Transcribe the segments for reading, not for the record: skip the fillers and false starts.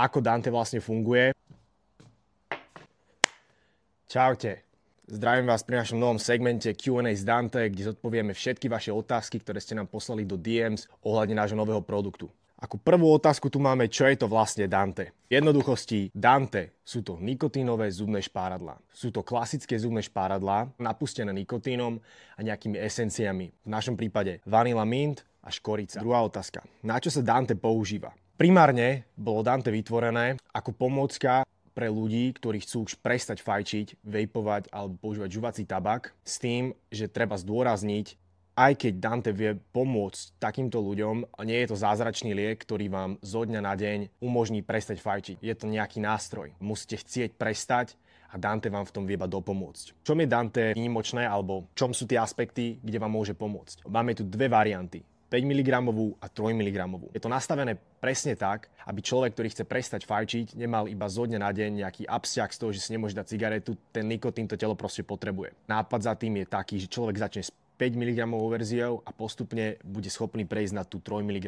ako Dante vlastne funguje. Čaute. Zdravím vás pri našom novom segmente Q&A s Dante, kde zodpovieme všetky vaše otázky, ktoré ste nám poslali do DMs ohľadne nášho nového produktu. Ako prvú otázku tu máme, čo je to vlastne Dante. V jednoduchosti Dante sú to nikotínové zubné špáradlá. Sú to klasické zubné špáradlá, napustené nikotínom a nejakými esenciami. V našom prípade vanila mint a škorica. Druhá otázka. Na čo sa Dante používa? Primárne bolo Dante vytvorené ako pomôcka pre ľudí, ktorí chcú už prestať fajčiť, vejpovať alebo používať žuvací tabak s tým, že treba zdôrazniť, aj keď Dante vie pomôcť takýmto ľuďom, nie je to zázračný liek, ktorý vám zo dňa na deň umožní prestať fajčiť. Je to nejaký nástroj. Musíte chcieť prestať a Dante vám v tom vie iba dopomôcť. V čom je Dante výnimočné alebo v čom sú tie aspekty, kde vám môže pomôcť? Máme tu dve varianty. 5 mg a 3 mg. Je to nastavené presne tak, aby človek, ktorý chce prestať fajčiť, nemal iba zo dňa na deň nejaký absťah z toho, že si nemôže dať cigaretu, ten nikotín to telo proste potrebuje. Nápad za tým je taký, že človek začne s 5 mg verziou a postupne bude schopný prejsť na tú 3 mg.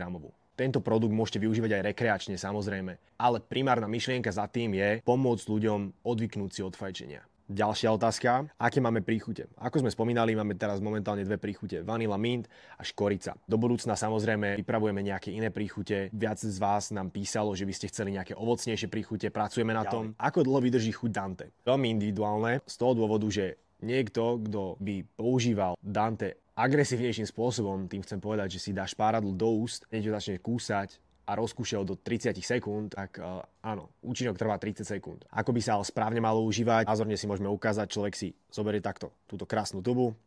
Tento produkt môžete využívať aj rekreačne, samozrejme, ale primárna myšlienka za tým je pomôcť ľuďom odvyknúť si od fajčenia. Ďalšia otázka. Aké máme príchute? Ako sme spomínali, máme teraz momentálne dve príchute. Vanilla mint a škorica. Do budúcna samozrejme pripravujeme nejaké iné príchute. Viac z vás nám písalo, že by ste chceli nejaké ovocnejšie príchute. Pracujeme na tom. Ako dlho vydrží chuť Dante? Veľmi individuálne. Z toho dôvodu, že niekto, kto by používal Dante agresívnejším spôsobom, tým chcem povedať, že si dá špáradlo do úst, hneď ho začne kúsať a rozkúša ho do 30 sekúnd, tak áno, účinok trvá 30 sekúnd. Ako by sa ale správne malo užívať, názorne si môžeme ukázať, človek si zoberie takto túto krásnu tubu,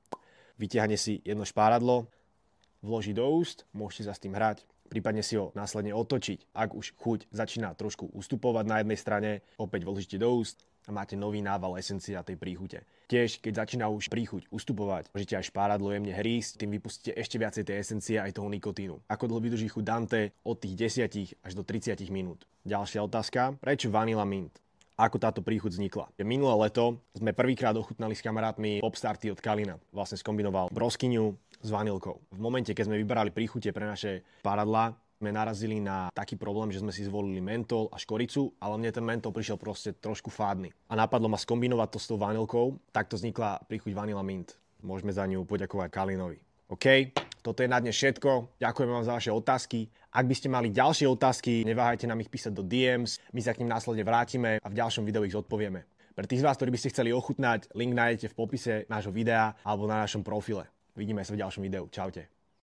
vytiahne si jedno špáradlo, vloží do úst, môžete sa s tým hrať, prípadne si ho následne otočiť. Ak už chuť začína trošku ustupovať na jednej strane, opäť vložíte do úst a máte nový nával esencia tej príchute. Tiež, keď začína už príchuť ustupovať, môžete aj špáradlo jemne hrísť, tým vypustíte ešte viacej tej esencie aj toho nikotínu. Ako dlho vydrží chuť Dante? Od tých 10 až do 30 minút. Ďalšia otázka. Prečo vanilla mint? Ako táto príchuť vznikla? Minulé leto sme prvýkrát ochutnali s kamarátmi Popstarty od Kalina. Vlastne skombinoval broskyňu s vanilkou. V momente, keď sme vyberali príchute pre naše špáradlá, sme narazili na taký problém, že sme si zvolili mentol a škoricu, ale mne ten mentol prišiel proste trošku fádny. A napadlo ma skombinovať to s tou vanilkou, takto vznikla príchuť vanilla mint. Môžeme za ňu poďakovať Kalinovi. OK, toto je na dnes všetko. Ďakujem vám za vaše otázky. Ak by ste mali ďalšie otázky, neváhajte nám ich písať do DMs, my sa k nim následne vrátime a v ďalšom videu ich zodpovieme. Pre tých z vás, ktorí by ste chceli ochutnať, link nájdete v popise nášho videa alebo na našom profile. Vidíme sa v ďalšom videu. Čaute.